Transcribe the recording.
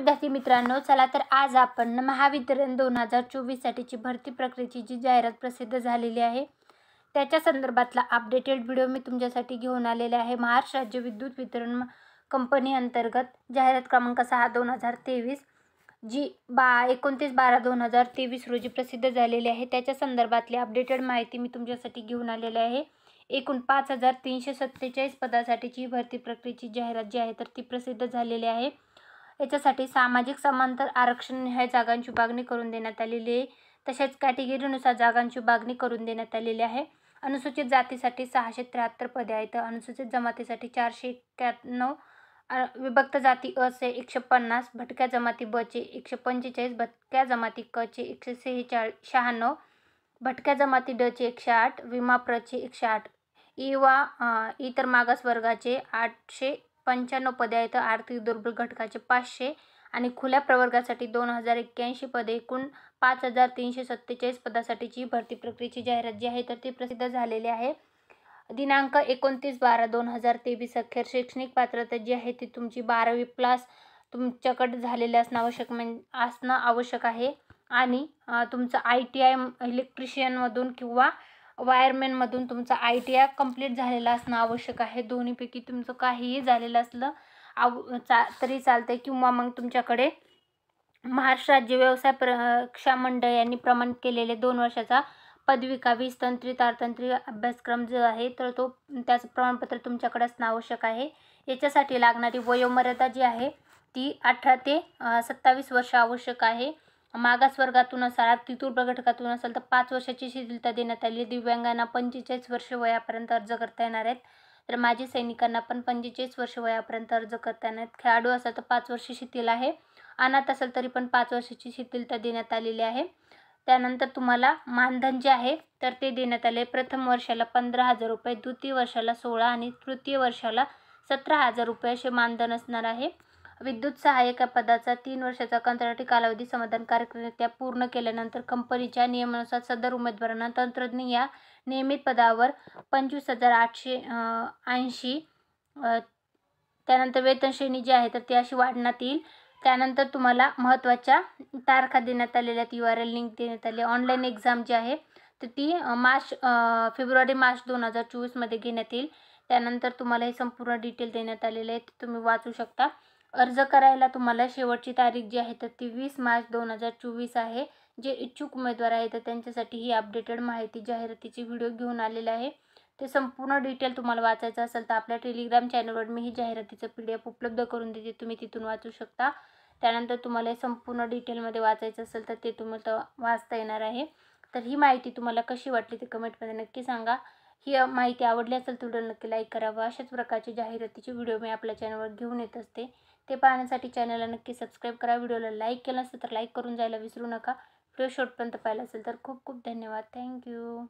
विद्यार्थी मित्रांनो, चला तर आज आपण महावितरण 2024 साठीची भरती प्रक्रियेची जी जाहिरात प्रसिद्ध झालेली आहे त्याच्या संदर्भातला अपडेटेड व्हिडिओ मी तुमच्यासाठी घेऊन आलेले आहे। महाराष्ट्र राज्य विद्युत वितरण कंपनी अंतर्गत जाहिरात क्रमांक 6/2023 जी 29/12/2023 रोजी प्रसिद्ध झालेली आहे। त्याच्या संदर्भातली अपडेटेड माहिती मी तुमच्यासाठी घेऊन आलेली आहे। एकूण 5347 पदासाठीची भरती प्रक्रियेची जाहिरात जी आहे तर ती प्रसिद्ध झालेली आहे। याच्यासाठी सामाजिक समांतर आरक्षण ह्या जागांची विभागणी करून देण्यात आलेली आहे। तसेच कॅटेगरीनुसार जागांची विभागणी करून देण्यात आलेली आहे। अनुसूचित जातीसाठी 673 पदे आहेत, अनुसूचित जमातीसाठी 491, विभक्त जाती अ चे 150, भटक्या जमाती ब चे 145, भटक्या जमाती क चे 196, भटक्या जमाती ड चे 108, विमा प्र चे 108, इतर मागास वर्गाचे 895 पदे आहेत, आर्थिक दुर्बल घटकाचे 500 आणि खुल्या प्रवर्गासाठी 2081 पदे। एकूण 5347 पदासाठीची भरती प्रक्रियेची जाहिरात जी आहे तर ती प्रसिद्ध झालेली आहे। दिनांक 29/12/2023 अखेर शैक्षणिक पात्रता जी आहे ती तुमची 12वी प्लस तुमच्याकडे झालेले असणं आवश्यक आहे आणि तुमचं ITI इलेक्ट्रिशियनमधून किंवा वायरमॅनमधून तुमचा ITI कंप्लीट झालेला असणं आवश्यक आहे। दोन्हीपैकी तुमचं काहीही झालेलं असलं तरी चालते किंवा मग तुमच्याकडे महाराष्ट्र राज्य व्यवसाय परीक्षा मंडळ यांनी प्रमाणित केलेले 2 वर्षाचा पदविका 20 तंत्री तारतंत्री अभ्यासक्रम जो आहे तर तो त्याचं प्रमाणपत्र तुमच्याकडे असणं आवश्यक आहे। याच्यासाठी लागणारी वयोमर्यादा जी आहे ती 18 ते 27 वर्ष आवश्यक आहे। मागासवर्गातून असाल, आर्थिक दुर्बल घटकातून असेल तर 5 वर्षाची शिथिलता देण्यात आली। दिव्यांगांना 45 वर्ष वयापर्यंत अर्ज करता येणार आहेत, तर माजी सैनिकांना पण 45 वर्ष वयापर्यंत अर्ज करता येणार आहेत। खेळाडू असेल तर 5 वर्ष शिथिल आहे, अनाथ असेल तरी पण 5 वर्षाची शिथिलता देण्यात आलेली आहे। त्यानंतर तुम्हाला मानधन जे आहे तर ते देण्यात आले। प्रथम वर्षाला 15,000 रुपये, द्वितीय वर्षाला 16 आणि तृतीय वर्षाला 17,000 रुपये असे मानधन असणार आहे। विद्युत सहाय्यक पदाचा 3 वर्षाचा कंत्राटी कालावधी समाधानकारकरित्या पूर्ण केल्यानंतर कंपनीच्या नियमानुसार सदर उमेदवारांना तंत्रज्ञ या नियमित पदावर 25,880 त्यानंतर वेतन श्रेणी जी आहे तर ती अशी वाढवण्यात येईल। त्यानंतर तुम्हाला महत्त्वाच्या तारखा देण्यात आलेल्या आहेत, URL लिंक देण्यात आली। ऑनलाईन एक्झाम जी आहे तर ती फेब्रुवारी-मार्च 2024 मध्ये घेण्यात येईल। त्यानंतर तुम्हाला हे संपूर्ण डिटेल देण्यात आलेले आहेत, तुम्ही वाचू शकता। अर्ज करायला तुम्हाला शेवटची तारीख जी आहे तर ती 20 मार्च 2024 आहे। जे इच्छुक उमेदवार आहेत तर त्यांच्यासाठी ही अपडेटेड माहिती जाहिरातीची व्हिडिओ घेऊन आलेला आहे। ते संपूर्ण डिटेल तुम्हाला वाचायचं असेल तर आपल्या टेलिग्राम चॅनलवर मी ही जाहिरातीचं PDF उपलब्ध करून देते, तुम्ही तिथून वाचू शकता। त्यानंतर तुम्हाला हे संपूर्ण डिटेलमध्ये वाचायचं असेल तर ते तुम्हाला वाचता येणार आहे। तर ही माहिती तुम्हाला कशी वाटली ते कमेंटमध्ये नक्की सांगा। ही माहिती आवडली असेल तर व्हिडिओ नक्की लाईक करावा। अशाच प्रकारची जाहिरातीची व्हिडिओ मी आपल्या चॅनलवर घेऊन येत असते, ते पाहण्यासाठी चॅनलला नक्की सबस्क्राईब करा। व्हिडिओला लाईक केलं असेल तर लाईक करून जायला विसरू नका। व्हिडिओ शेवटपर्यंत पाहिला असेल तर खूप खूप धन्यवाद। थँक्यू।